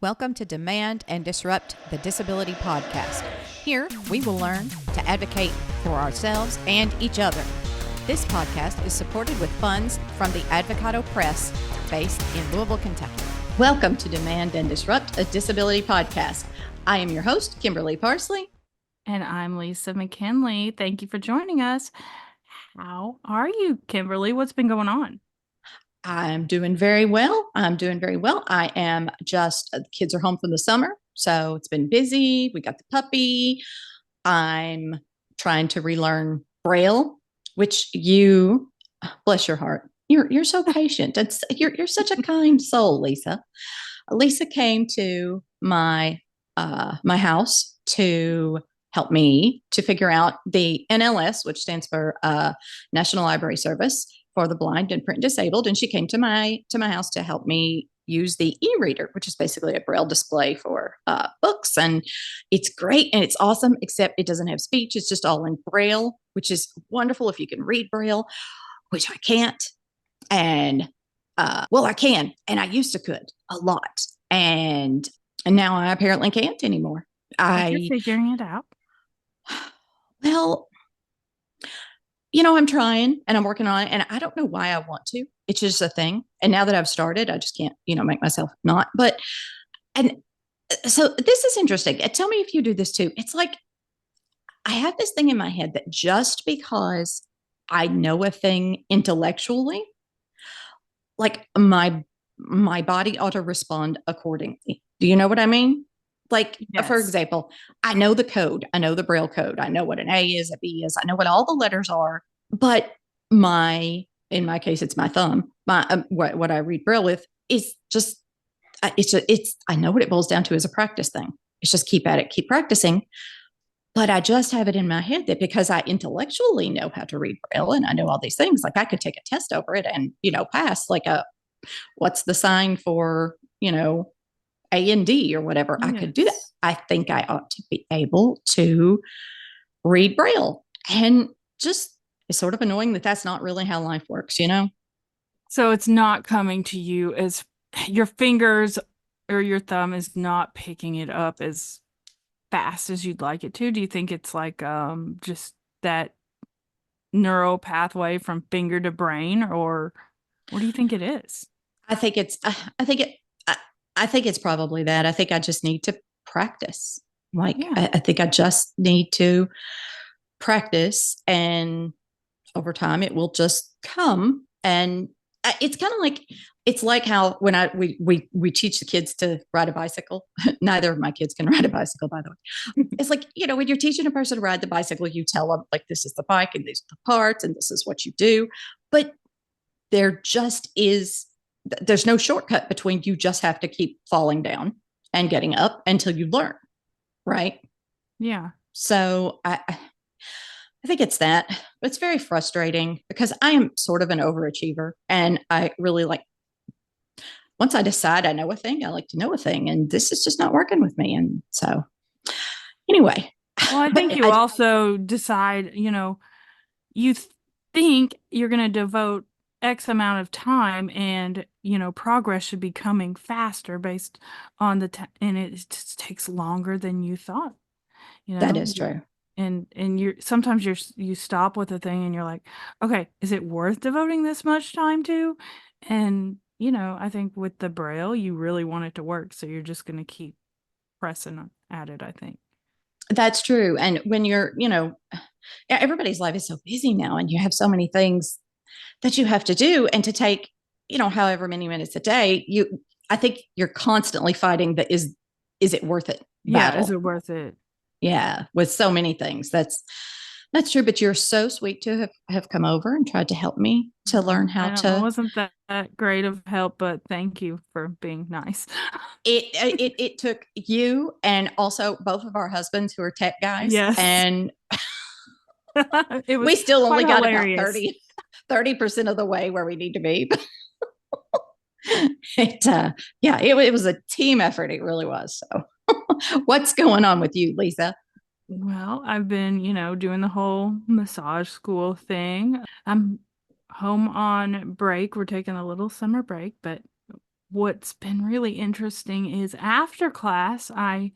Welcome to Demand and Disrupt, the Disability Podcast. Here, we will learn to advocate for ourselves and each other. This podcast is supported with funds from the Advocato Press, based in Louisville, Kentucky. Welcome to Demand and Disrupt, a Disability Podcast. I am your host, Kimberly Parsley. And I'm Lisa McKinley. Thank you for joining us. How are you, Kimberly? What's been going on? I'm doing very well. I am just, the kids are home from the summer, so it's been busy. We got the puppy. I'm trying to relearn Braille, which you, bless your heart, you're so patient. You're such a kind soul, Lisa. Lisa came to my house to help me to figure out the NLS, which stands for National Library Service for the blind and print disabled. And she came to my house to help me use the e-reader, which is basically a Braille display for books. And it's great and it's awesome, except it doesn't have speech. It's just all in Braille, which is wonderful if you can read Braille, which I can't. And I can, and I used to could a lot. And now I apparently can't anymore. You're figuring it out. Well, I'm trying and I'm working on it, and I don't know why I want to. It's just a thing. And now that I've started, I just can't, make myself not. And so this is interesting. Tell me if you do this too. It's like I have this thing in my head that just because I know a thing intellectually, like my body ought to respond accordingly. Do you know what I mean? Like, yes. For example, I know the code. I know the Braille code. I know what an A is, a B is. I know what all the letters are. But in my case, it's my thumb. What I read Braille with is just, I know what it boils down to is a practice thing. It's just keep at it, keep practicing. But I just have it in my head that because I intellectually know how to read Braille and I know all these things, like I could take a test over it and, pass like what's the sign for, A and D or whatever. Yes. I could do that. I think I ought to be able to read Braille. And just it's sort of annoying that that's not really how life works, So it's not coming to you as your fingers or your thumb is not picking it up as fast as you'd like it to. Do you think it's like just that neural pathway from finger to brain, or what do you think it is? I think it's probably that. I think I just need to practice. I think I just need to practice, and over time it will just come. And it's kind of like, it's like how when we teach the kids to ride a bicycle. Neither of my kids can ride a bicycle, by the way. It's like, when you're teaching a person to ride the bicycle, you tell them like, this is the bike and these are the parts and this is what you do. But there's no shortcut between, you just have to keep falling down and getting up until you learn. Right. Yeah. So I think it's that. It's very frustrating because I am sort of an overachiever, and I really once I decide I know a thing, I like to know a thing, and this is just not working with me. And so anyway. Well, I think you also decide, you think you're going to devote X amount of time, and progress should be coming faster based on and it just takes longer than you thought. That is true. And sometimes you stop with a thing and you're like, okay, is it worth devoting this much time to? And I think with the Braille, you really want it to work, so you're just going to keep pressing at it, I think. That's true. And when you're, everybody's life is so busy now, and you have so many things that you have to do, and to take, however many minutes a day, I think you're constantly fighting the is it worth it battle. Yeah, is it worth it? Yeah, with so many things. That's true. But you're so sweet to have come over and tried to help me to learn how to. It wasn't that great of help, but thank you for being nice. It took you and also both of our husbands who are tech guys. Yes. And we still only got hilarious. About 30% of the way where we need to be. It was a team effort. It really was. So what's going on with you, Lisa? Well, I've been, doing the whole massage school thing. I'm home on break. We're taking a little summer break, but what's been really interesting is after class, I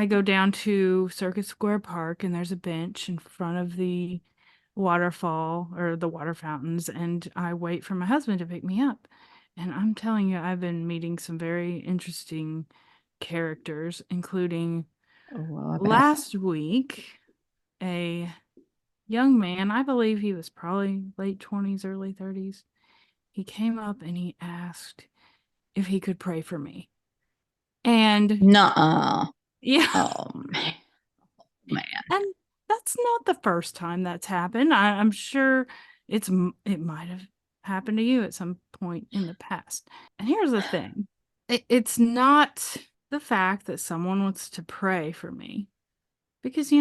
go down to Circus Square Park, and there's a bench in front of the waterfall or the water fountains, and I wait for my husband to pick me up. And I'm telling you, I've been meeting some very interesting characters, including Oh, well, I bet. last week, a young man, I believe he was probably late 20s, early 30s. He came up and he asked if he could pray for me. And Nuh-uh. yeah, Oh, man. Man. and that's not the first time that's happened. I'm sure it might have happened to you at some point in the past. And here's the thing. It's not the fact that someone wants to pray for me, because,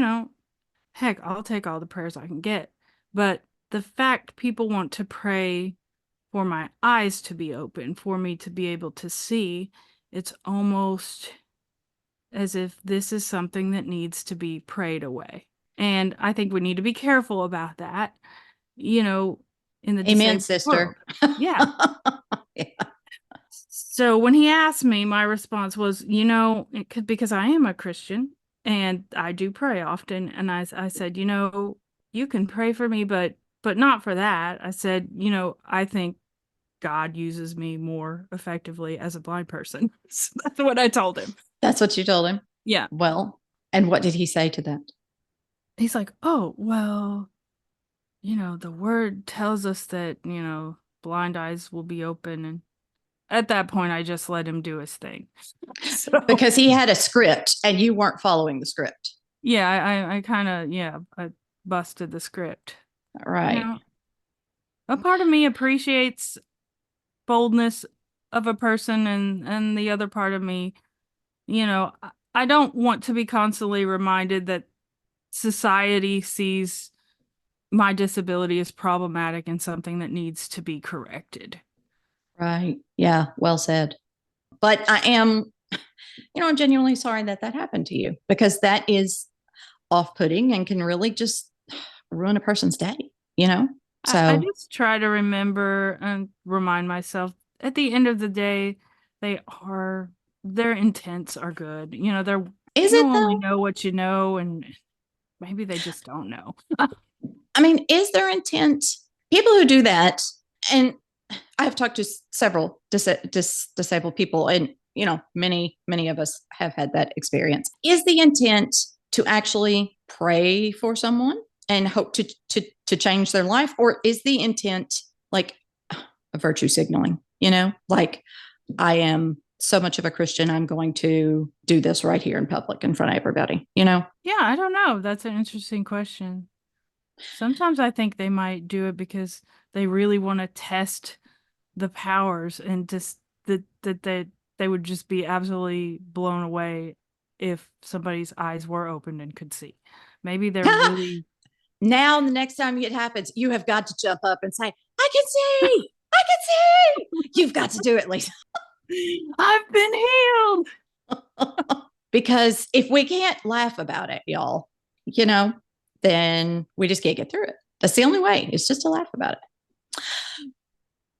heck, I'll take all the prayers I can get. But the fact people want to pray for my eyes to be open, for me to be able to see, it's almost as if this is something that needs to be prayed away. And I think we need to be careful about that, in the Amen, disabled world. sister. Yeah. Yeah. So when he asked me, my response was, because I am a Christian and I do pray often. And I said, you can pray for me, but not for that. I said, I think God uses me more effectively as a blind person. So that's what I told him. That's what you told him? Yeah. Well, and what did he say to that? He's like, oh, well, the word tells us that, blind eyes will be open. And at that point, I just let him do his thing. So, Because he had a script and you weren't following the script. yeah, I kind of, I busted the script. Right. A part of me appreciates boldness of a person, and the other part of me, I don't want to be constantly reminded that society sees my disability as problematic and something that needs to be corrected. Right. Yeah. Well said. But I am, I'm genuinely sorry that happened to you, because that is off-putting and can really just ruin a person's day, I So just try to remember and remind myself at the end of the day, their intents are good. is You it only though? know what you know, and maybe they just don't know. I mean, is their intent people who do that? And I've talked to several disabled people, and many of us have had that experience. Is the intent to actually pray for someone and hope to change their life, or is the intent like a virtue signaling? Like, I am so much of a Christian, I'm going to do this right here in public in front of everybody. Yeah, I don't know. That's an interesting question. Sometimes I think they might do it because they really want to test the powers, and just that they would just be absolutely blown away if somebody's eyes were opened and could see. Maybe they're really Now, the next time it happens, you have got to jump up and say, I can see, I can see. You've got to do it, Lisa. I've been healed. Because if we can't laugh about it, y'all, then we just can't get through it. That's the only way. It's just to laugh about it.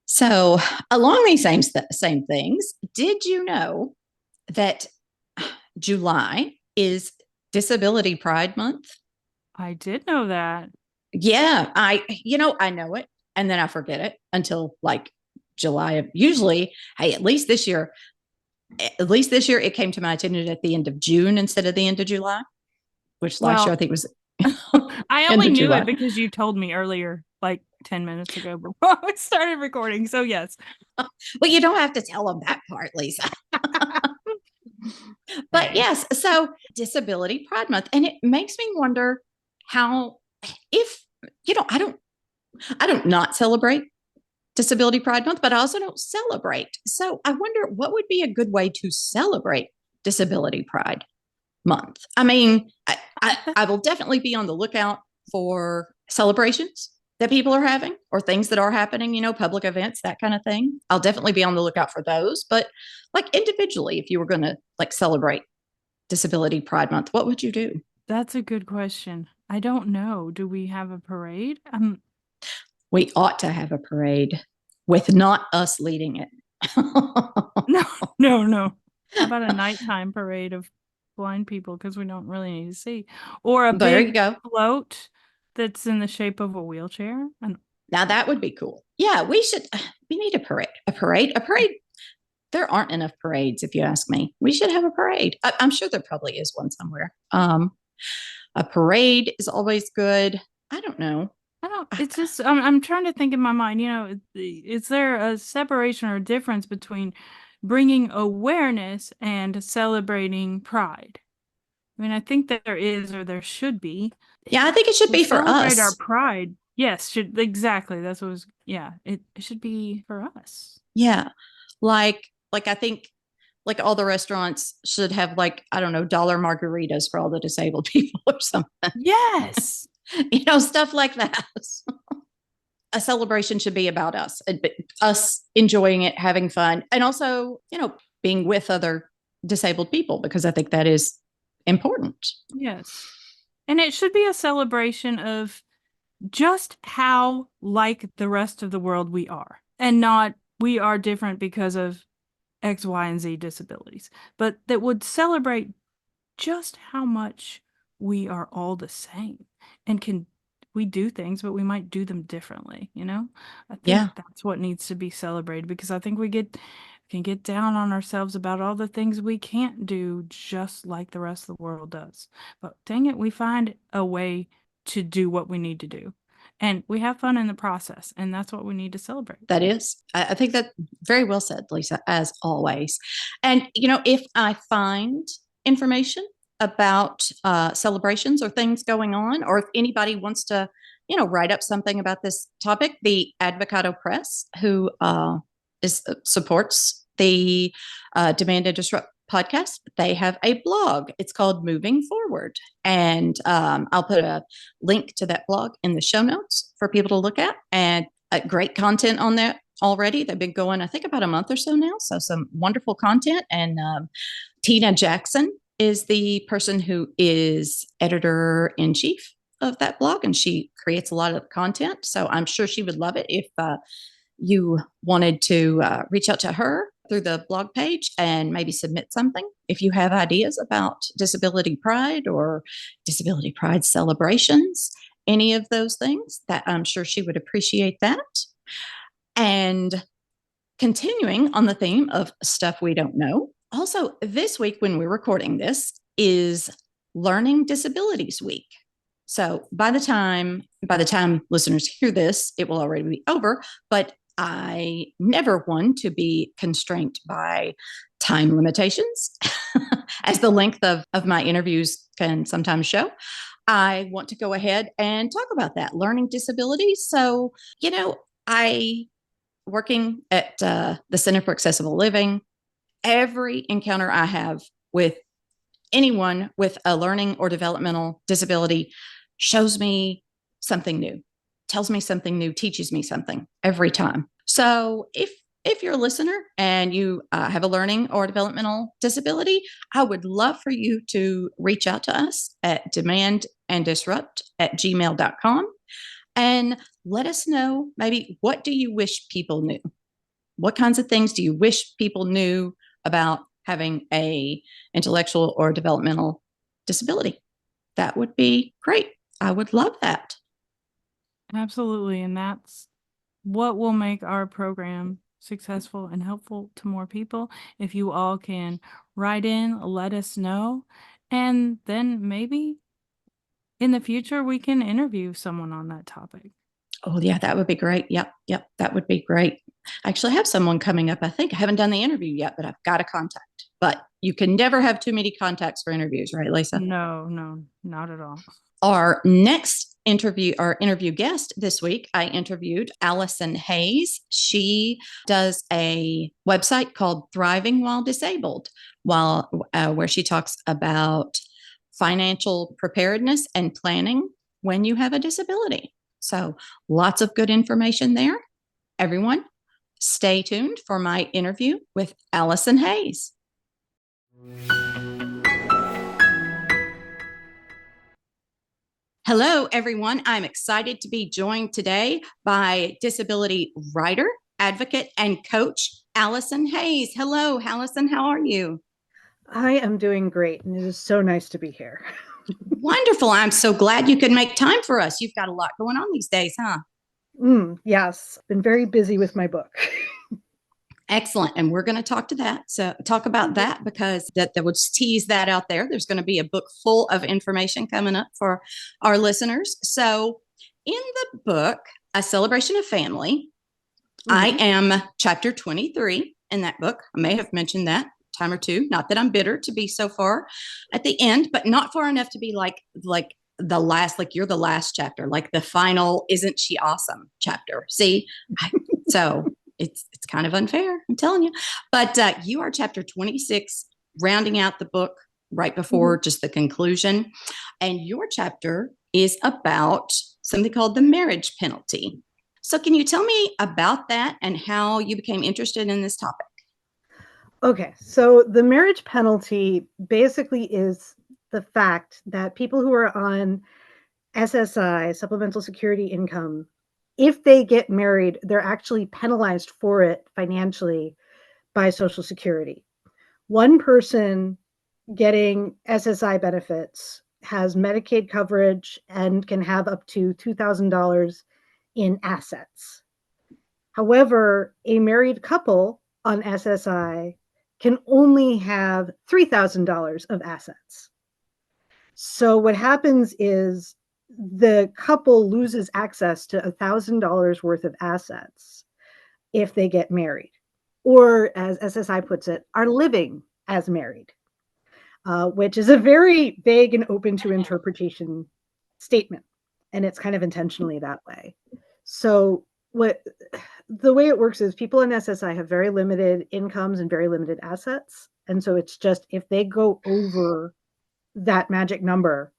So, along these same things, did you know that July is Disability Pride Month? I did know that. Yeah, I know it, and then I forget it until like July of usually. Hey, at least this year it came to my attention at the end of June instead of the end of July, which last year I think was I end only of knew July. it because you told me earlier, like 10 minutes ago before we started recording. So yes. Well, you don't have to tell them that part, Lisa. But yes, so Disability Pride Month, and it makes me wonder how, if I don't not celebrate Disability Pride Month, but I also don't celebrate. So I wonder what would be a good way to celebrate Disability Pride Month. I mean, I will definitely be on the lookout for celebrations that people are having or things that are happening, public events, that kind of thing. I'll definitely be on the lookout for those. But like individually, if you were going to like celebrate Disability Pride Month, what would you do? That's a good question. I don't know. Do we have a parade? We ought to have a parade with not us leading it. No, no, no. How about a nighttime parade of blind people because we don't really need to see, or a There you big go. float that's in the shape of a wheelchair? And Now that would be cool. Yeah, we need a parade. A parade. There aren't enough parades, if you ask me. We should have a parade. I'm sure there probably is one somewhere. A parade is always good. I don't know. I don't. It's just I'm trying to think in my mind. Is there a separation or difference between bringing awareness and celebrating pride? I mean, I think that there is, or there should be. Yeah, I think it should To be for celebrate our us. pride. Yes, should exactly. That's what was. Yeah, it should be for us. Yeah. Like I think like all the restaurants should have like, I don't know, dollar margaritas for all the disabled people or something. Yes. Stuff like that. A celebration should be about us enjoying it, having fun, and also, being with other disabled people, because I think that is important. Yes. And it should be a celebration of just how like the rest of the world we are, and not we are different because of X, Y, and Z disabilities, but that would celebrate just how much we are all the same and can we do things, but we might do them differently, I think Yeah, that's what needs to be celebrated, because I think we can get down on ourselves about all the things we can't do just like the rest of the world does. But dang it, we find a way to do what we need to do. And we have fun in the process, and that's what we need to celebrate. that is. I think that very well said, Lisa, as always. And, if I find information about celebrations or things going on, or if anybody wants to, write up something about this topic, the Advocato Press, who supports the Demand and Disrupt podcast, they have a blog. It's called Moving Forward. And I'll put a link to that blog in the show notes for people to look at. And great content on there already. They've been going, I think, about a month or so now. So some wonderful content. And Tina Jackson is the person who is editor in chief of that blog, and she creates a lot of content. So I'm sure she would love it if you wanted to reach out to her through the blog page and maybe submit something. If you have ideas about disability pride or disability pride celebrations, any of those things, that I'm sure she would appreciate that. And continuing on the theme of stuff we don't know, also this week when we're recording this is Learning Disabilities Week. So by the time listeners hear this, it will already be over, but I never want to be constrained by time limitations, as the length of my interviews can sometimes show. I want to go ahead and talk about that, learning disabilities. So, I working at the Center for Accessible Living, every encounter I have with anyone with a learning or developmental disability shows me something new, tells me something new, teaches me something every time. So if you're a listener and you have a learning or developmental disability, I would love for you to reach out to us at demandanddisrupt@gmail.com and let us know, maybe, what do you wish people knew? What kinds of things do you wish people knew about having a intellectual or developmental disability? That would be great. I would love that. Absolutely. And that's what will make our program successful and helpful to more people. If you all can write in, let us know, and then maybe in the future we can interview someone on that topic. Oh, yeah, that would be great. Yep, that would be great. I actually have someone coming up. I think I haven't done the interview yet, but I've got a contact. But you can never have too many contacts for interviews, right, Lisa? No, not at all. Our interview guest this week, I interviewed Allison Hayes. She does a website called Thriving While Disabled, where she talks about financial preparedness and planning when you have a disability. So lots of good information there. Everyone, stay tuned for my interview with Allison Hayes. Hello, everyone. I'm excited to be joined today by disability writer, advocate, and coach Allison Hayes. Hello, Allison. How are you? I am doing great, and it is so nice to be here. Wonderful. I'm so glad you could make time for us. You've got a lot going on these days, huh? Yes, been very busy with my book. Excellent. And we're going to talk about that because that would tease that out there. There's going to be a book full of information coming up for our listeners. So in the book, A Celebration of Family, I am chapter 23 in that book. I may have mentioned that time or two. Not that I'm bitter to be so far at the end, but not far enough to be like the last, like you're the last chapter, like the final "Isn't she awesome" chapter. See, so it's kind of unfair, I'm telling you. But you are chapter 26, rounding out the book right before just the conclusion, and your chapter is about something called the marriage penalty. So can you tell me about that and how you became interested in this topic? Okay, so the marriage penalty basically is the fact that people who are on SSI, supplemental security income, if they get married, they're actually penalized for it financially by Social Security. One person getting SSI benefits has Medicaid coverage and can have up to $2,000 in assets. However, a married couple on SSI can only have $3,000 of assets. So what happens is the couple loses access to $1,000 worth of assets if they get married, or as SSI puts it, are living as married, which is a very vague and open to interpretation statement. And it's kind of intentionally that way. So the way it works is people in SSI have very limited incomes and very limited assets. And so it's just if they go over that magic number,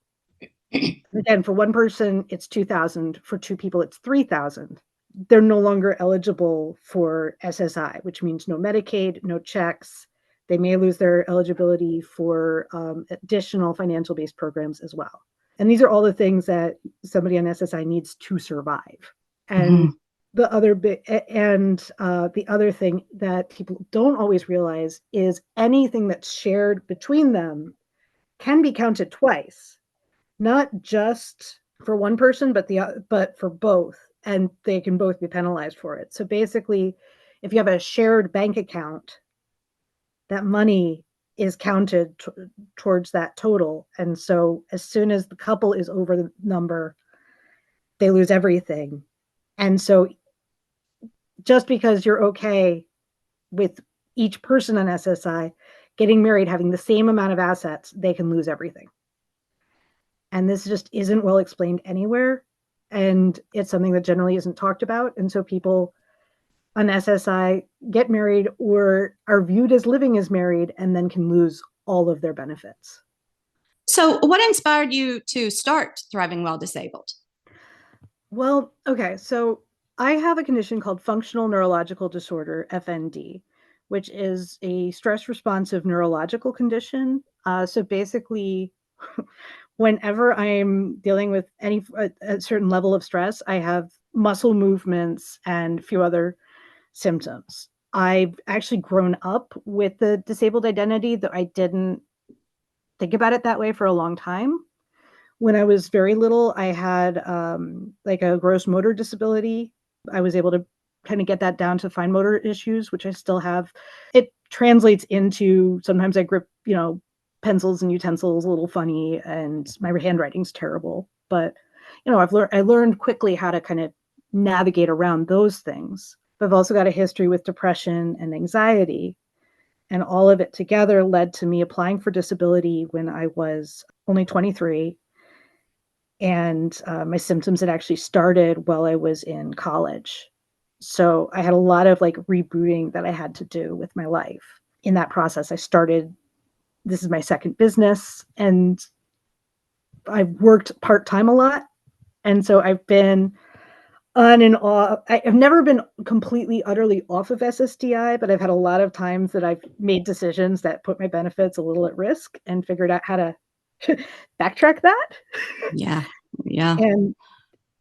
again, for one person, it's 2,000. For two people, it's 3,000. They're no longer eligible for SSI, which means no Medicaid, no checks. They may lose their eligibility for additional financial-based programs as well. And these are all the things that somebody on SSI needs to survive. And the other the other thing that people don't always realize is anything that's shared between them can be counted twice, not just for one person, but for both, and they can both be penalized for it. So basically, if you have a shared bank account, that money is counted towards that total. And so as soon as the couple is over the number, they lose everything. And so just because you're okay with each person on SSI getting married, having the same amount of assets, they can lose everything. And this just isn't well explained anywhere. And it's something that generally isn't talked about. And so people on SSI get married or are viewed as living as married and then can lose all of their benefits. So what inspired you to start Thriving While Disabled? Well, okay, so I have a condition called functional neurological disorder, FND, which is a stress responsive neurological condition. So basically, whenever I'm dealing with a certain level of stress, I have muscle movements and a few other symptoms. I've actually grown up with the disabled identity, though I didn't think about it that way for a long time. When I was very little, I had like a gross motor disability. I was able to kind of get that down to fine motor issues, which I still have. It translates into sometimes I grip, pencils and utensils a little funny, and my handwriting's terrible. But I learned quickly how to kind of navigate around those things. But I've also got a history with depression and anxiety, and all of it together led to me applying for disability when I was only 23. And my symptoms had actually started while I was in college. So I had a lot of like rebooting that I had to do with my life. In that process, this is my second business, and I've worked part-time a lot. And so I've been on and off. I've never been completely, utterly off of SSDI, but I've had a lot of times that I've made decisions that put my benefits a little at risk and figured out how to backtrack that. Yeah.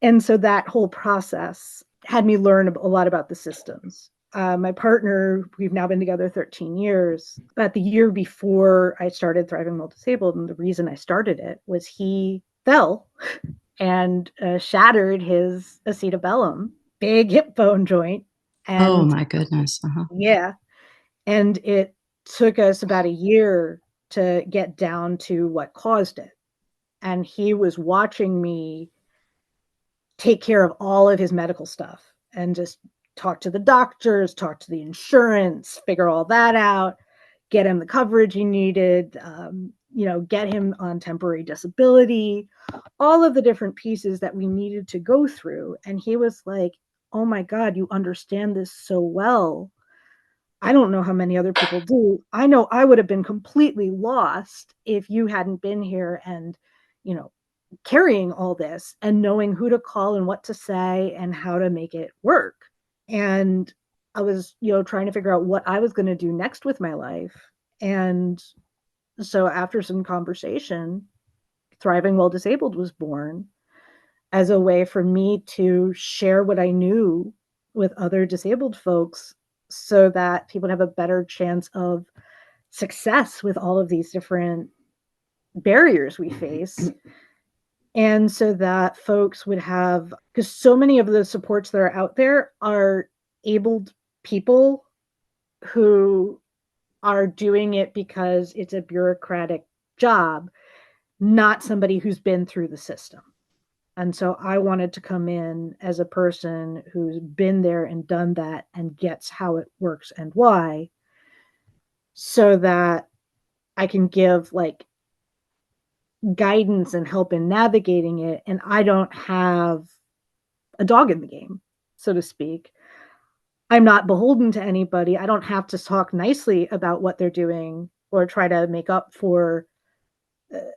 And so that whole process had me learn a lot about the systems. My partner, we've now been together 13 years. But the year before I started Thriving While Disabled, and the reason I started it was he fell and shattered his acetabellum, big hip bone joint. Oh And my goodness. yeah, and it took us about a year to get down to what caused it. And he was watching me take care of all of his medical stuff and just talk to the doctors, talk to the insurance, figure all that out, get him the coverage he needed, get him on temporary disability, all of the different pieces that we needed to go through. And he was like, oh my God, you understand this so well. I don't know how many other people do. I know I would have been completely lost if you hadn't been here and, carrying all this and knowing who to call and what to say and how to make it work. And I was, trying to figure out what I was going to do next with my life. And so after some conversation, Thriving While Disabled was born as a way for me to share what I knew with other disabled folks so that people have a better chance of success with all of these different barriers we face. And so that folks would have, because so many of the supports that are out there are abled people who are doing it because it's a bureaucratic job, not somebody who's been through the system. And so I wanted to come in as a person who's been there and done that and gets how it works and why, so that I can give guidance and help in navigating it. And I don't have a dog in the game, so to speak. I'm not beholden to anybody. I don't have to talk nicely about what they're doing or try to make up for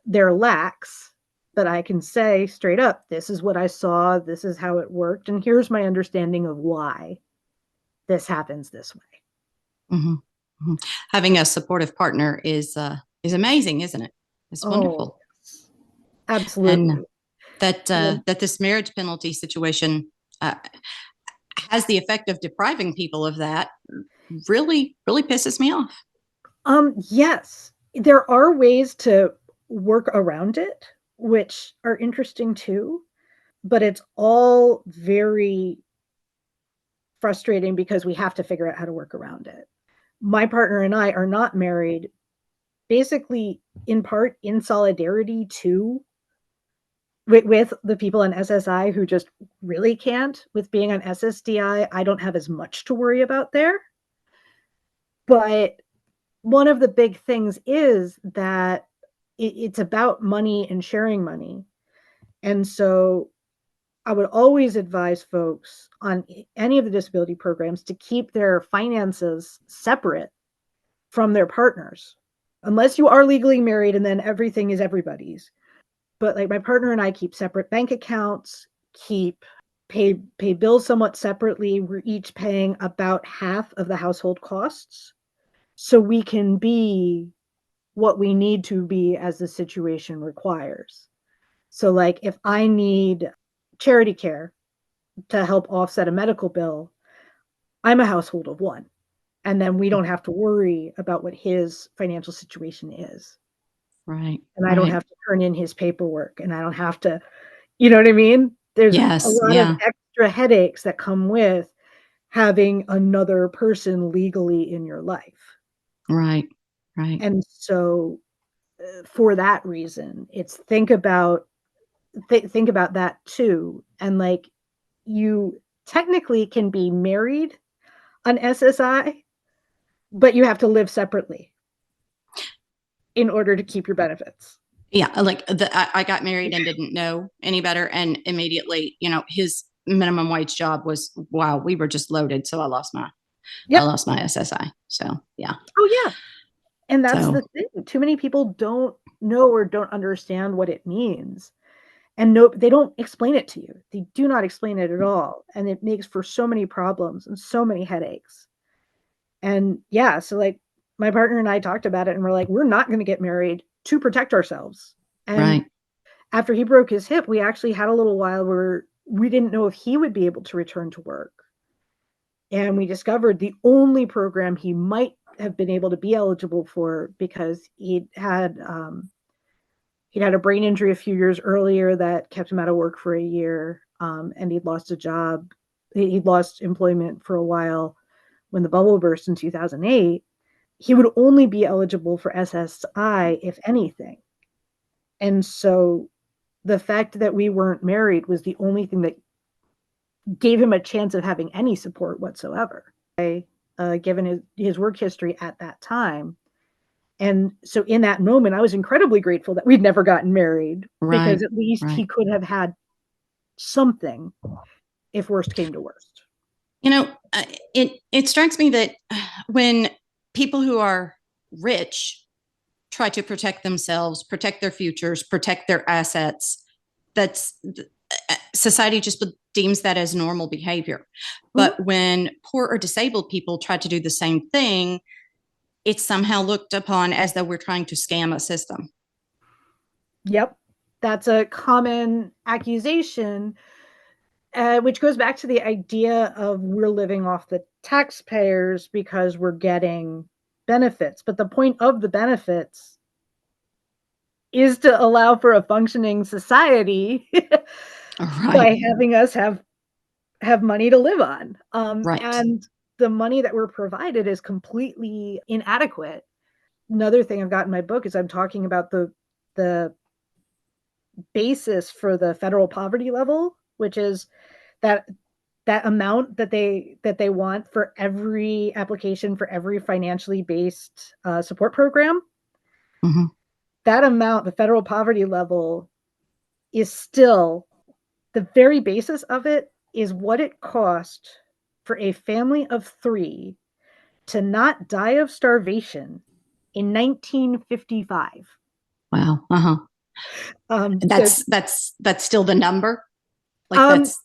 their lacks. But I can say straight up, this is what I saw, this is how it worked, and here's my understanding of why this happens this way. Mm-hmm. Mm-hmm. Having a supportive partner is amazing, isn't it? It's wonderful. Yes. Absolutely. And that this marriage penalty situation has the effect of depriving people of that really, really pisses me off. Yes, there are ways to work around it, which are interesting too, but it's all very frustrating because we have to figure out how to work around it. My partner and I are not married, basically in part in solidarity too with the people on SSI who just really can't. With being on SSDI, I don't have as much to worry about there. But one of the big things is that it's about money and sharing money. And so I would always advise folks on any of the disability programs to keep their finances separate from their partners, unless you are legally married and then everything is everybody's. But my partner and I keep separate bank accounts, pay bills somewhat separately. We're each paying about half of the household costs, so we can be what we need to be as the situation requires. So if I need charity care to help offset a medical bill, I'm a household of one. And then we don't have to worry about what his financial situation is. Right. And I don't have to turn in his paperwork, and I don't have to, you know what I mean? There's a lot of extra headaches that come with having another person legally in your life. Right. Right. And so for that reason, it's think about that too. And you technically can be married on SSI, but you have to live separately in order to keep your benefits. Yeah. I got married and didn't know any better. And immediately, his minimum wage job was, wow, we were just loaded. So I lost my SSI. So, yeah. Oh, yeah. And that's the thing. Too many people don't know or don't understand what it means. And they don't explain it to you. They do not explain it at all. And it makes for so many problems and so many headaches. And yeah, so my partner and I talked about it, and we're not going to get married to protect ourselves. And after he broke his hip, we actually had a little while where we didn't know if he would be able to return to work. And we discovered the only program he might have been able to be eligible for, because he'd had a brain injury a few years earlier that kept him out of work for a year, and he'd lost a job. He'd lost employment for a while when the bubble burst in 2008. He would only be eligible for SSI, if anything. And so the fact that we weren't married was the only thing that gave him a chance of having any support whatsoever, given his work history at that time. And so in that moment, I was incredibly grateful that we'd never gotten married, because at least he could have had something if worst came to worst. It strikes me that when people who are rich try to protect themselves, protect their futures, protect their assets, that's society just deems that as normal behavior. But when poor or disabled people try to do the same thing, it's somehow looked upon as though we're trying to scam a system. Yep. That's a common accusation, which goes back to the idea of we're living off the taxpayers because we're getting benefits. But the point of the benefits is to allow for a functioning society by having us have money to live on. And the money that we're provided is completely inadequate. Another thing I've got in my book is I'm talking about the basis for the federal poverty level, which is that amount that they want for every application for every financially based support program. Mm-hmm. That amount, the federal poverty level, is still the very basis of it is what it cost for a family of 3 to not die of starvation in 1955. Wow. That's still the number. That's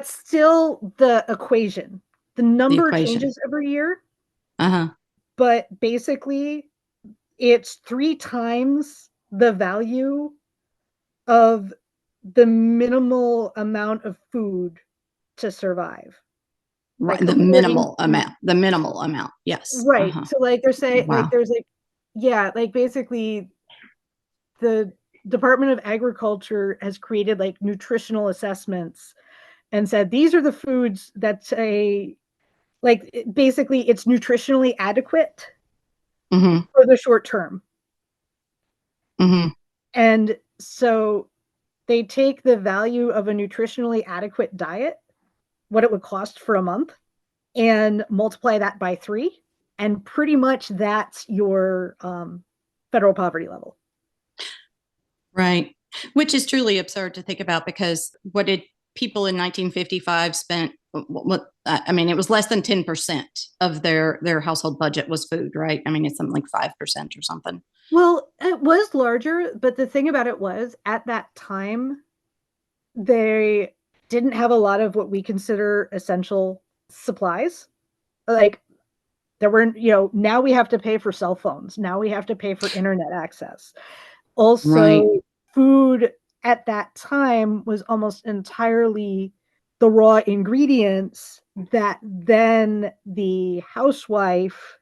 still the equation. The number changes every year. But basically, it's 3 times the value of the minimal amount of food to survive. Right. The minimal amount. Yes. Right. So they're saying basically the Department of Agriculture has created nutritional assessments and said, these are the foods that basically it's nutritionally adequate for the short term. And so they take the value of a nutritionally adequate diet, what it would cost for a month, and multiply that by 3. And pretty much that's your federal poverty level. Right. Which is truly absurd to think about, because what did people in 1955 spent? It was less than 10% of their household budget was food, right? I mean, it's something like 5% or something. Well, it was larger, but the thing about it was, at that time, they didn't have a lot of what we consider essential supplies. There weren't, now we have to pay for cell phones. Now we have to pay for internet access. Also, food at that time was almost entirely the raw ingredients that then the housewife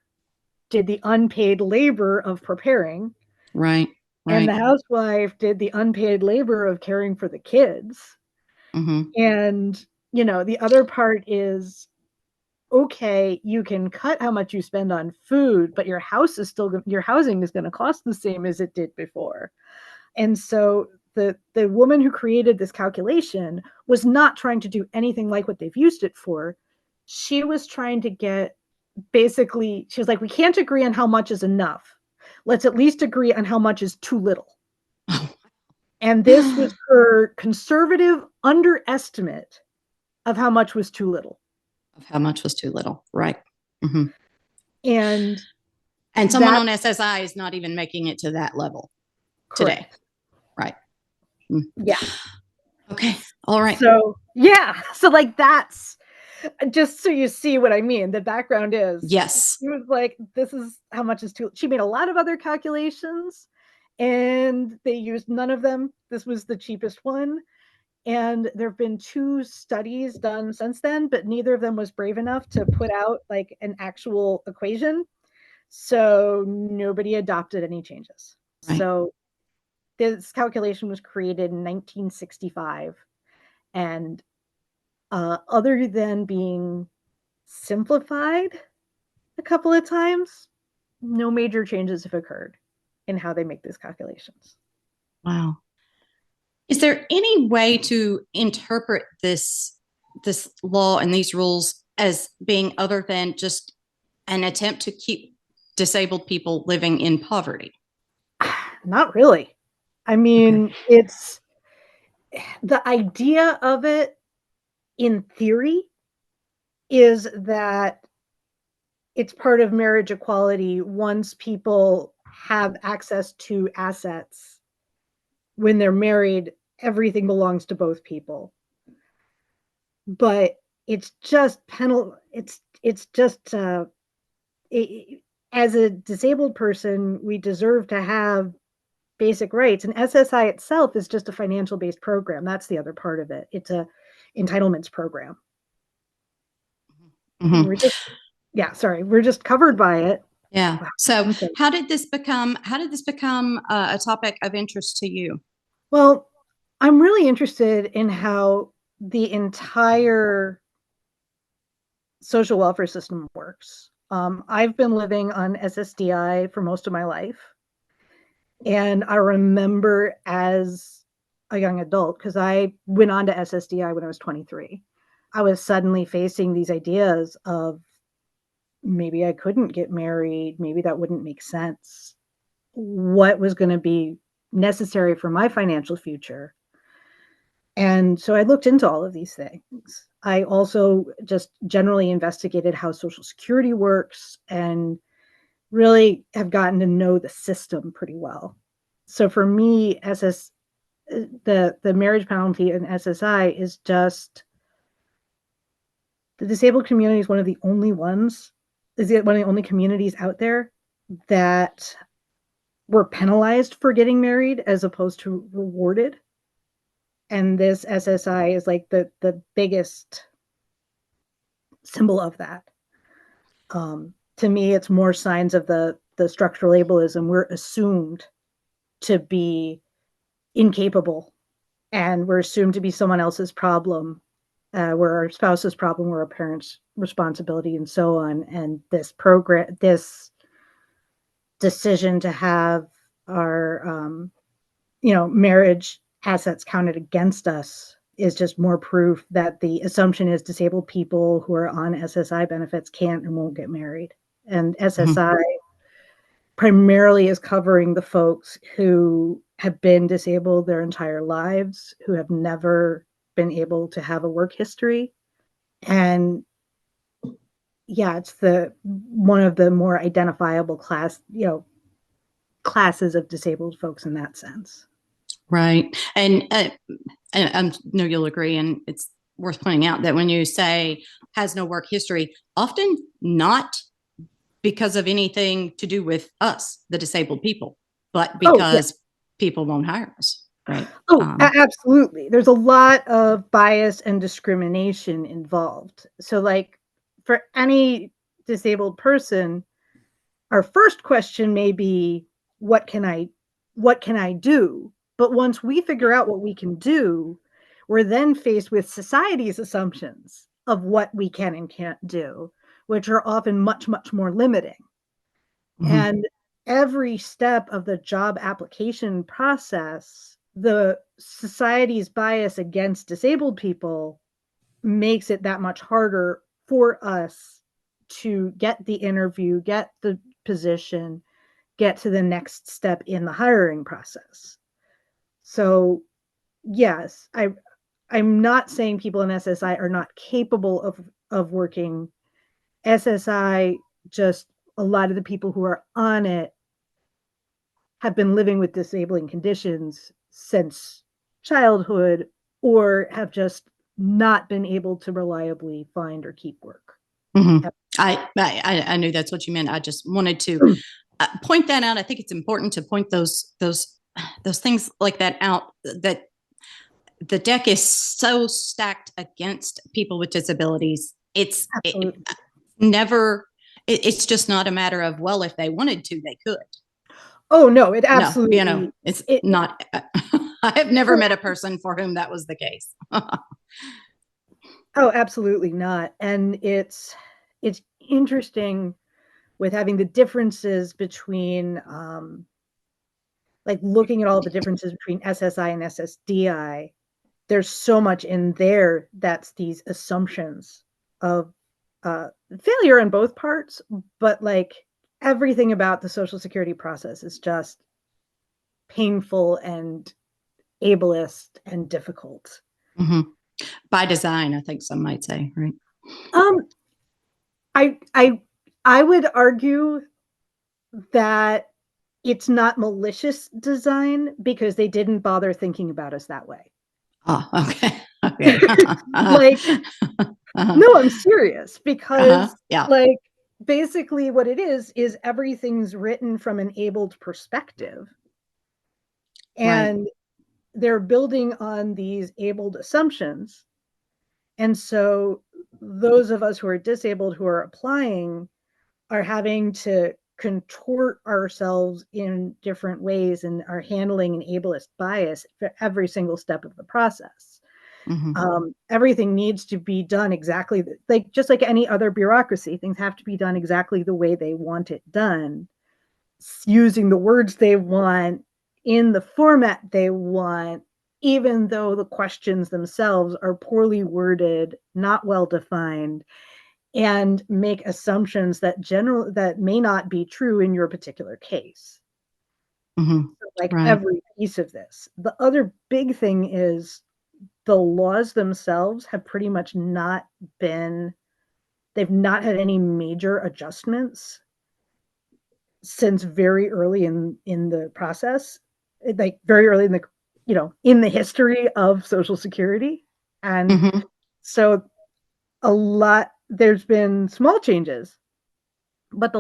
did the unpaid labor of preparing. Right. And the housewife did the unpaid labor of caring for the kids. And, the other part is, okay, you can cut how much you spend on food, but your housing is going to cost the same as it did before. And so the woman who created this calculation was not trying to do anything like what they've used it for. She was trying to she was like, we can't agree on how much is enough. Let's at least agree on how much is too little. And this was her conservative underestimate of how much was too little. Right. And someone on SSI is not even making it to that level today. Right. Yeah. Okay. All right. So that's just so you see what I mean. The background is, yes, she was like, this is how much is too. She made a lot of other calculations and they used none of them. This was the cheapest one. And there have been 2 studies done since then, but neither of them was brave enough to put out like an actual equation. So nobody adopted any changes. Right. So this calculation was created in 1965. And other than being simplified a couple of times, no major changes have occurred in how they make these calculations. Wow. Is there any way to interpret this law and these rules as being other than just an attempt to keep disabled people living in poverty? Not really. I mean, it's the idea of it in theory is that it's part of marriage equality once people have access to assets. When they're married, everything belongs to both people. But it's just it's just as a disabled person, we deserve to have basic rights. And SSI itself is just a financial based program. That's the other part of it. It's a entitlements program. Mm-hmm. We're just covered by it. Yeah. Wow. So how did this become a topic of interest to you? Well, I'm really interested in how the entire social welfare system works. I've been living on SSDI for most of my life. And I remember as a young adult, because I went on to SSDI when I was 23, I was suddenly facing these ideas of maybe I couldn't get married, maybe that wouldn't make sense. What was going to be necessary for my financial future? And so I looked into all of these things. I also just generally investigated how Social Security works and really have gotten to know the system pretty well. So for me, the marriage penalty in SSI is just the disabled community is one of the only communities out there that were penalized for getting married as opposed to rewarded. And this SSI is like the biggest symbol of that. To me, it's more signs of the structural ableism. We're assumed to be incapable, and we're assumed to be someone else's problem. We're our spouse's problem, we're our parents' responsibility, and so on. And this decision to have our, marriage assets counted against us is just more proof that the assumption is disabled people who are on SSI benefits can't and won't get married. And SSI primarily is covering the folks who have been disabled their entire lives, who have never been able to have a work history. And yeah, it's one of the more identifiable classes of disabled folks in that sense. Right. And I know you'll agree, and it's worth pointing out that when you say has no work history, often not because of anything to do with us, the disabled people, but because people won't hire us. Right. Absolutely. There's a lot of bias and discrimination involved. So like for any disabled person, our first question may be, what can I do? But once we figure out what we can do, we're then faced with society's assumptions of what we can and can't do, which are often much, much more limiting. Mm-hmm. And every step of the job application process, the society's bias against disabled people makes it that much harder for us to get the interview, get the position, get to the next step in the hiring process. So yes, I'm not saying people in SSI are not capable of working. SSI, just a lot of the people who are on it have been living with disabling conditions since childhood, or have just not been able to reliably find or keep work. Mm-hmm. I knew that's what you meant. I just wanted to point that out. I think it's important to point those things like that out, that the deck is so stacked against people with disabilities. It's it's just not a matter of, well, if they wanted to, they could. Oh no, it No, absolutely. you know, it's not. I have never met a person for whom that was the case. Oh, absolutely not. And it's interesting with having the differences between like looking at all the differences between SSI and SSDI. There's so much in there that's these assumptions of failure in both parts, but like everything about the Social Security process is just painful and ableist and difficult. Mm-hmm. By design, I think some might say, right? I would argue that it's not malicious design because they didn't bother thinking about us that way. Oh, okay. Okay. Like, no, I'm serious because yeah. like basically what it is everything's written from an abled perspective. And right. they're building on these abled assumptions. And so those of us who are disabled who are applying are having to contort ourselves in different ways and are handling an ableist bias for every single step of the process. Mm-hmm. Everything needs to be done exactly like just like any other bureaucracy. Things have to be done exactly the way they want it done, using the words they want in the format they want, even though the questions themselves are poorly worded, not well defined, and make assumptions that may not be true in your particular case. Mm-hmm. So like right. every piece of this. The other big thing is the laws themselves have pretty much not been, they've not had any major adjustments since very early in the process, like very early in the, you know, in the history of Social Security. And mm-hmm. so there's been small changes, but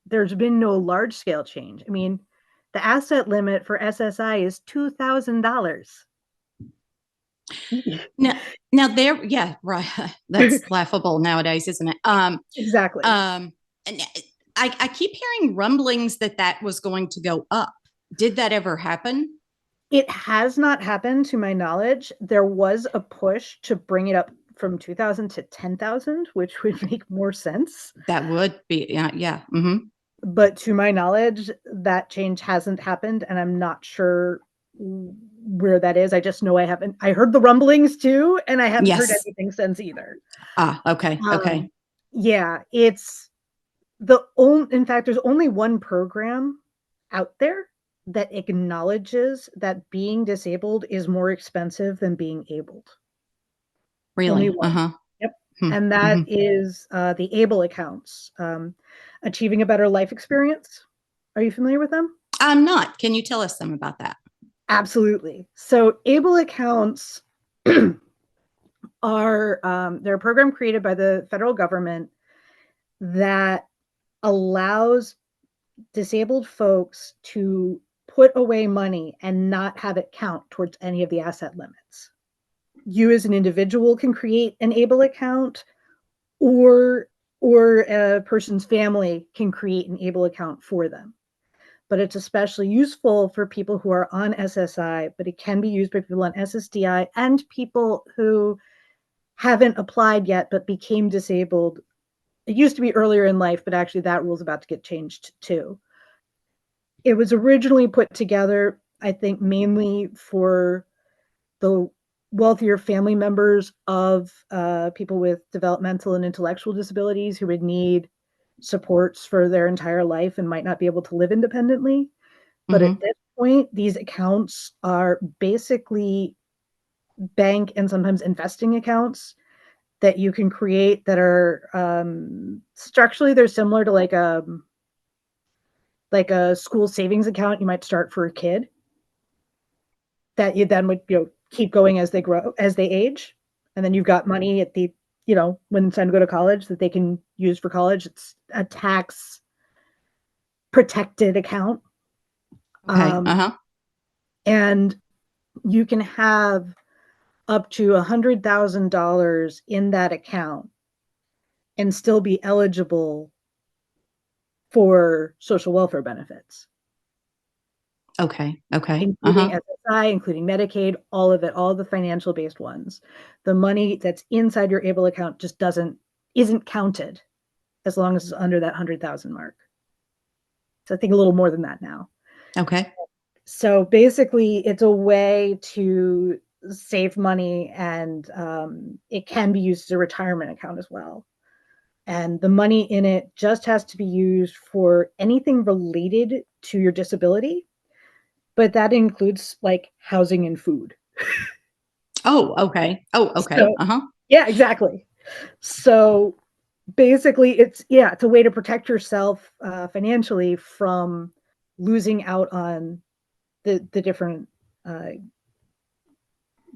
there's been no large scale change. I mean, the asset limit for SSI is $2,000. Now there, yeah, right. That's laughable nowadays, isn't it? Exactly. And I keep hearing rumblings that was going to go up. Did that ever happen? It has not happened to my knowledge. There was a push to bring it up from 2,000 to 10,000, which would make more sense. That would be, yeah. Mm-hmm. But to my knowledge, that change hasn't happened, and I'm not sure where that is. I just know I heard the rumblings too, and I haven't heard anything since either. Okay. Okay. Yeah, in fact, there's only one program out there that acknowledges that being disabled is more expensive than being abled. Really? Only one. Uh-huh. Yep. And that is the ABLE accounts, Achieving a Better Life Experience. Are you familiar with them? I'm not. Can you tell us some about that? Absolutely. So ABLE accounts are they're a program created by the federal government that allows disabled folks to put away money and not have it count towards any of the asset limits. You as an individual can create an ABLE account, or a person's family can create an ABLE account for them. But it's especially useful for people who are on SSI, but it can be used by people on SSDI and people who haven't applied yet but became disabled. It used to be earlier in life, but actually that rule is about to get changed too. It was originally put together, I think, mainly for the wealthier family members of people with developmental and intellectual disabilities who would need supports for their entire life and might not be able to live independently. But at this point, these accounts are basically bank and sometimes investing accounts that you can create that are structurally, they're similar to like a school savings account you might start for a kid that you then would, keep going as they grow, as they age. And then you've got money at the, when it's time to go to college that they can use for college. It's a tax protected account. Okay. And you can have up to $100,000 in that account and still be eligible for social welfare benefits. Okay. Okay. Including SSI, including Medicaid, all of it, all the financial based ones. The money that's inside your ABLE account just isn't counted as long as it's under that 100,000 mark. So I think a little more than that now. Okay. So basically, it's a way to save money, and it can be used as a retirement account as well. And the money in it just has to be used for anything related to your disability, but that includes like housing and food. Oh, okay. Oh, okay. So, yeah, exactly. So basically, it's a way to protect yourself financially from losing out on the different,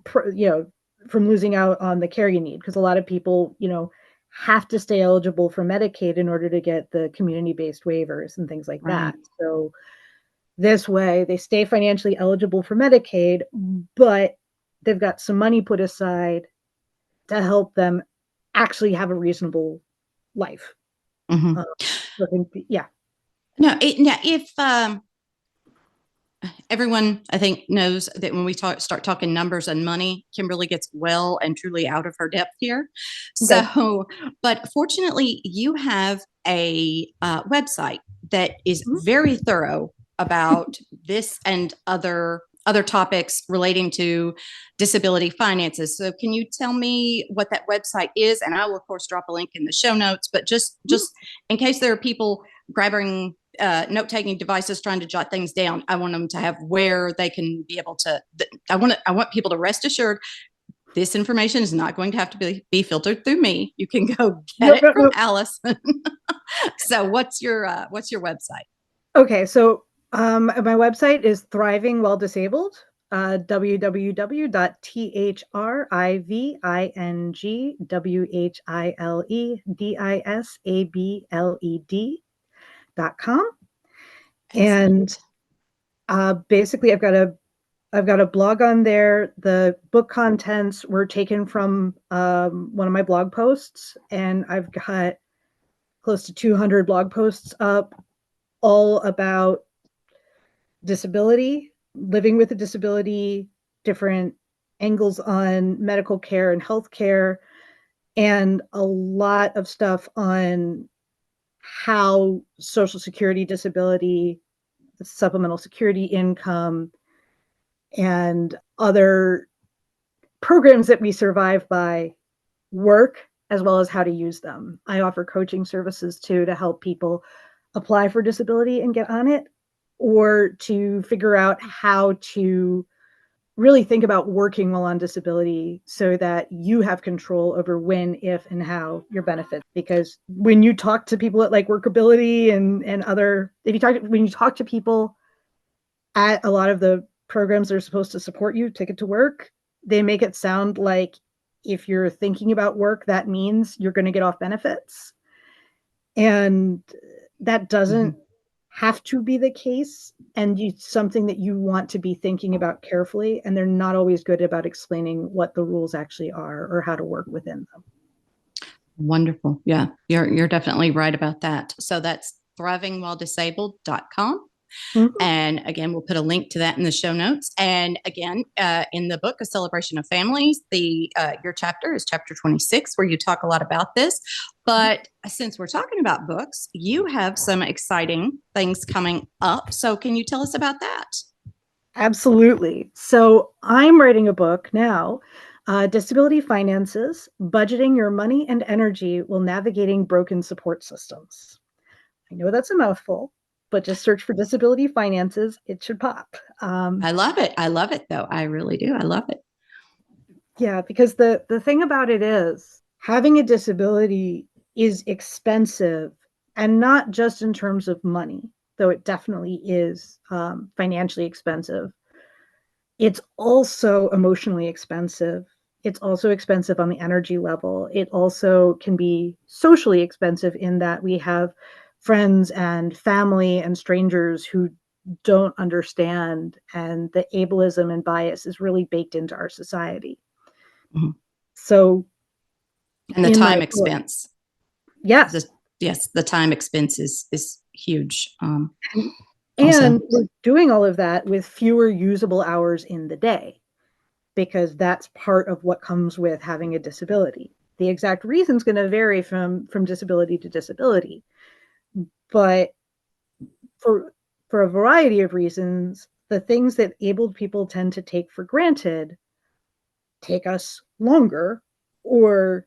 from losing out on the care you need, because a lot of people, have to stay eligible for Medicaid in order to get the community-based waivers and things like that. So this way, they stay financially eligible for Medicaid, but they've got some money put aside to help them actually have a reasonable life. Mm-hmm. Yeah. No, if everyone, I think, knows that when we start talking numbers and money, Kimberly gets well and truly out of her depth here. Okay. So, but fortunately, you have a website that is very thorough about this and other topics relating to disability finances. So can you tell me what that website is? And I will, of course, drop a link in the show notes, but just in case there are people grabbing note-taking devices trying to jot things down, I want them to have where they can be able to, I want people to rest assured this information is not going to have to be filtered through me. You can go get it from Allison. So what's your website? Okay, so my website is Thriving While Disabled, www.thrivingwhiledisableded.com. And basically, I've got a blog on there. The book contents were taken from one of my blog posts, and I've got close to 200 blog posts up, all about disability, living with a disability, different angles on medical care and healthcare, and a lot of stuff on how Social Security disability, supplemental security income, and other programs that we survive by work, as well as how to use them. I offer coaching services too to help people apply for disability and get on it, or to figure out how to really think about working while on disability so that you have control over when, if, and how your benefits. Because when you talk to people at like Workability and other, when you talk to people at a lot of the programs that are supposed to support you, Ticket to Work, they make it sound like if you're thinking about work, that means you're going to get off benefits. And that doesn't have to be the case, and it's something that you want to be thinking about carefully, and they're not always good about explaining what the rules actually are or how to work within them. Wonderful. Yeah, you're definitely right about that. So that's thrivingwhiledisabled.com. And again, we'll put a link to that in the show notes. And again, in the book, A Celebration of Families, your chapter is chapter 26, where you talk a lot about this. But since we're talking about books, you have some exciting things coming up. So can you tell us about that? Absolutely. So I'm writing a book now, Disability Finances, Budgeting Your Money and Energy While Navigating Broken Support Systems. I know that's a mouthful, but just search for disability finances. It should pop. I love it. I love it, though. I really do. I love it. Yeah, because the thing about it is having a disability is expensive, and not just in terms of money, though it definitely is financially expensive. It's also emotionally expensive. It's also expensive on the energy level. It also can be socially expensive in that we have friends and family and strangers who don't understand, and the ableism and bias is really baked into our society. Mhm. So, And the in my time book- expense. yes, Yes, the time expense is huge. Also. and we're doing all of that with fewer usable hours in the day, because that's part of what comes with having a disability. The exact reason is going to vary from disability to disability, but for a variety of reasons, the things that abled people tend to take for granted take us longer, or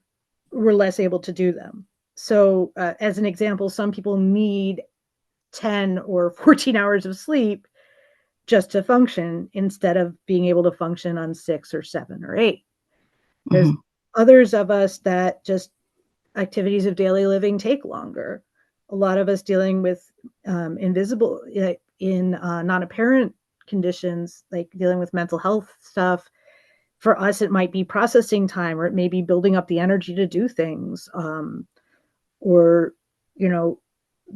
we're less able to do them. So, as an example, some people need 10 or 14 hours of sleep just to function, instead of being able to function on 6 or 7 or 8. There's others of us that just activities of daily living take longer. A lot of us dealing with invisible non-apparent conditions, like dealing with mental health stuff. For us, it might be processing time, or it may be building up the energy to do things, or,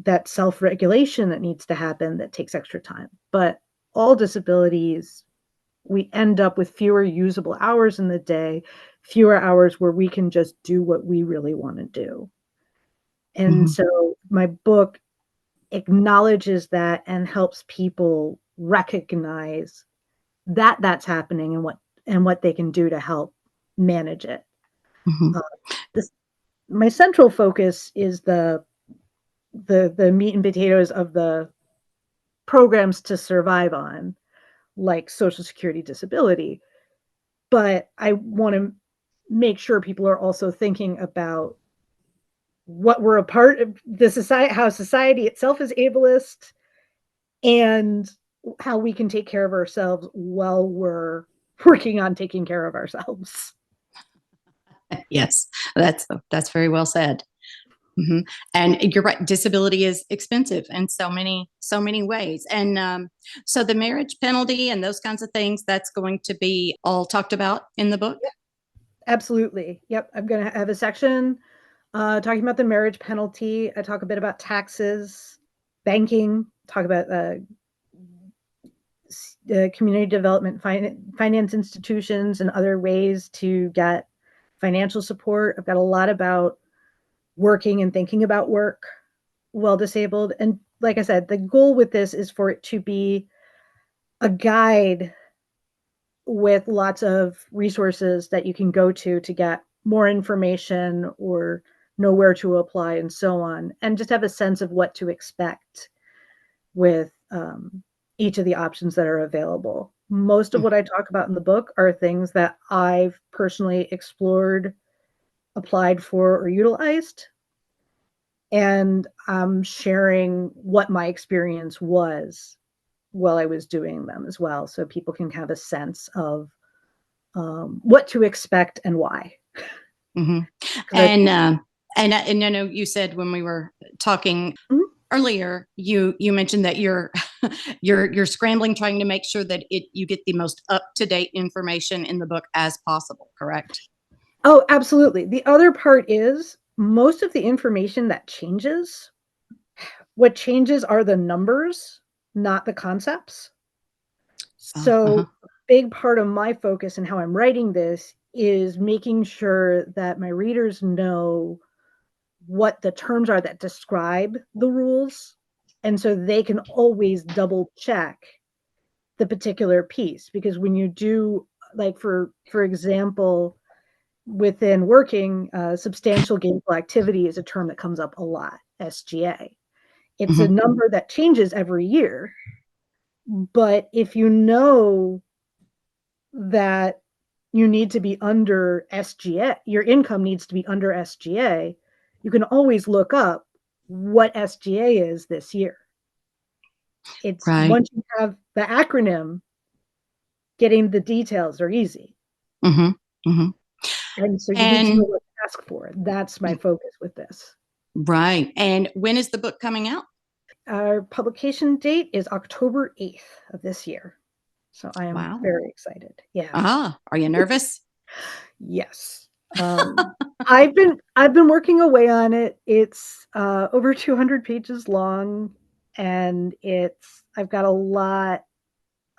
that self-regulation that needs to happen that takes extra time. But all disabilities, we end up with fewer usable hours in the day, fewer hours where we can just do what we really want to do. And so my book acknowledges that and helps people recognize that that's happening, and what they can do to help manage it. My central focus is the meat and potatoes of the programs to survive on, like Social Security disability. But I want to make sure people are also thinking about what we're a part of, the society, how society itself is ableist, and how we can take care of ourselves while we're working on taking care of ourselves. Yes, that's very well said. And you're right, disability is expensive in so many ways. And so the marriage penalty and those kinds of things, that's going to be all talked about in the book? Yeah, absolutely. Yep. I'm going to have a section talking about the marriage penalty. I talk a bit about taxes, banking, talk about community development, finance institutions, and other ways to get financial support. I've got a lot about working and thinking about work while disabled. And like I said, the goal with this is for it to be a guide with lots of resources that you can go to get more information, or know where to apply, and so on, and just have a sense of what to expect with each of the options that are available. Most of what I talk about in the book are things that I've personally explored, applied for, or utilized. And I'm sharing what my experience was while I was doing them as well, so people can have a sense of what to expect and why. And I know you said when we were talking earlier, you mentioned that you're scrambling, trying to make sure that you get the most up-to-date information in the book as possible, correct? Oh, absolutely. The other part is, most of the information that changes, what changes are the numbers, not the concepts. So a big part of my focus and how I'm writing this is making sure that my readers know what the terms are that describe the rules. And so they can always double check the particular piece, because when you do, like, for example, within working, substantial gainful activity is a term that comes up a lot, SGA. It's a number that changes every year. But if you know that you need to be under SGA, your income needs to be under SGA, you can always look up what SGA is this year. It's right. Once you have the acronym, getting the details are easy. And so you need to know what to ask for. That's my focus with this. Right. And when is the book coming out? Our publication date is October 8th of this year. So I am very excited. Yeah. Are you nervous? Yes. I've been working away on it. It's over 200 pages long, and I've got a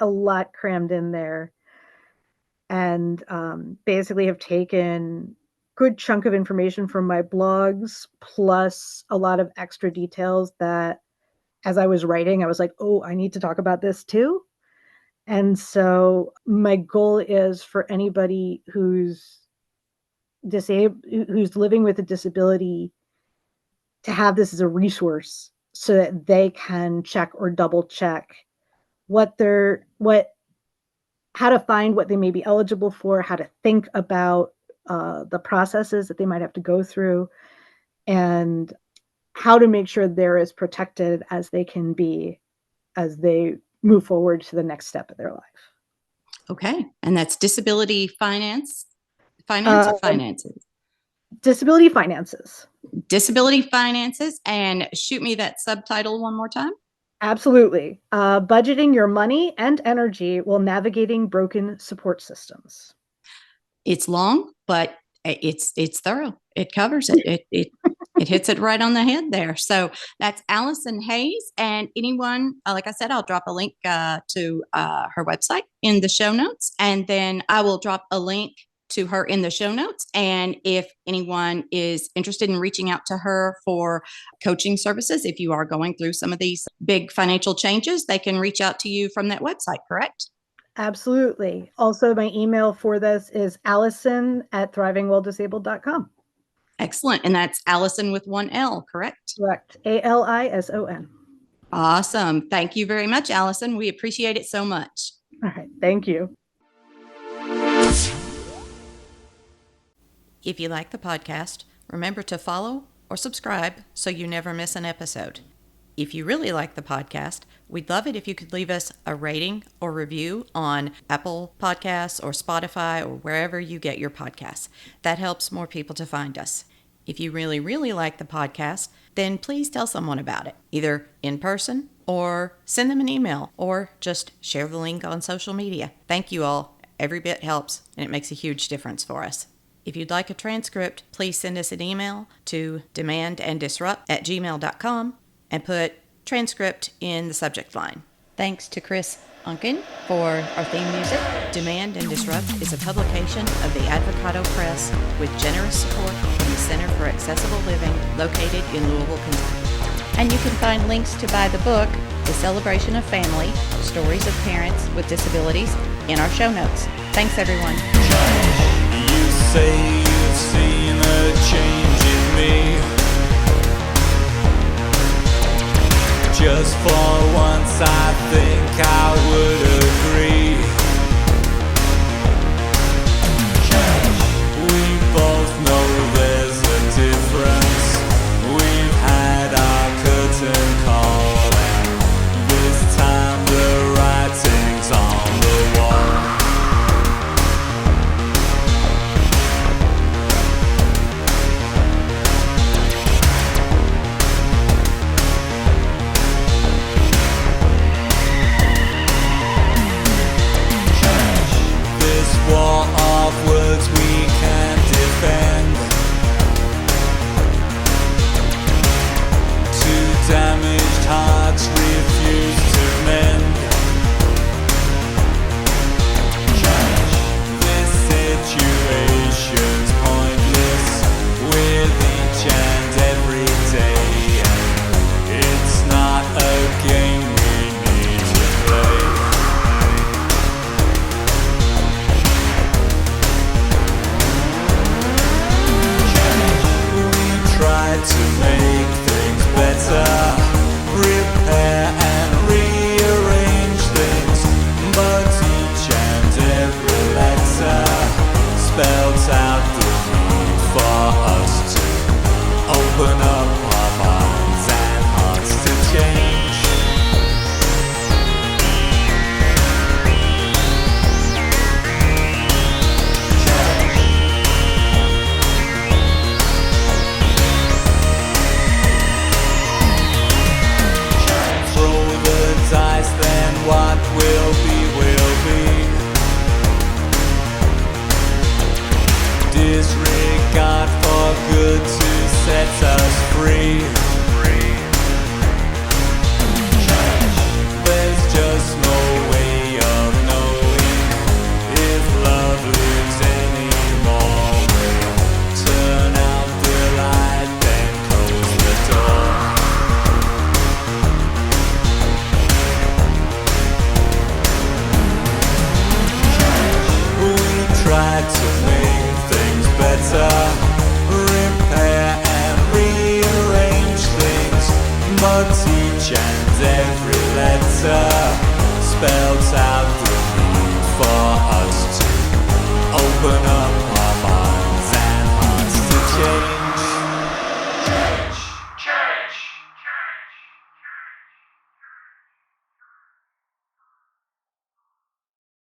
lot crammed in there, and basically have taken good chunk of information from my blogs, plus a lot of extra details that as I was writing, I was like, oh, I need to talk about this too. And so my goal is for anybody who's living with a disability to have this as a resource so that they can check or double check how to find what they may be eligible for, how to think about the processes that they might have to go through, and how to make sure they're as protected as they can be as they move forward to the next step of their life. Okay. And that's disability finance or finances? Disability finances. Disability finances. And shoot me that subtitle one more time. Absolutely. Budgeting your money and energy while navigating broken support systems. It's long, but it's thorough. It covers it. It hits it right on the head there. So that's Allison Hayes. And anyone, like I said, I'll drop a link to her website in the show notes. And then I will drop a link to her in the show notes. And if anyone is interested in reaching out to her for coaching services, if you are going through some of these big financial changes, they can reach out to you from that website, correct? Absolutely. Also, my email for this is allison@thrivingwelldisabled.com. Excellent. And that's Allison with one L, correct? Correct. ALISON. Awesome. Thank you very much, Allison. We appreciate it so much. All right. Thank you. If you like the podcast, remember to follow or subscribe so you never miss an episode. If you really like the podcast, we'd love it if you could leave us a rating or review on Apple Podcasts or Spotify or wherever you get your podcasts. That helps more people to find us. If you really, really like the podcast, then please tell someone about it, either in person or send them an email or just share the link on social media. Thank you all. Every bit helps, and it makes a huge difference for us. If you'd like a transcript, please send us an email to demandanddisrupt@gmail.com and put transcript in the subject line. Thanks to Chris Unkin for our theme music. Demand and Disrupt is a publication of the Advocato Press with generous support from the Center for Accessible Living located in Louisville, Kentucky. And you can find links to buy the book, The Celebration of Family, Stories of Parents with Disabilities, in our show notes. Thanks, everyone. You say you've seen a change in me. Just for once I think I would agree. We both know there's a difference. We've had our curtain call, and this time the writing's on the wall. try to make things better, repair and rearrange things, but each and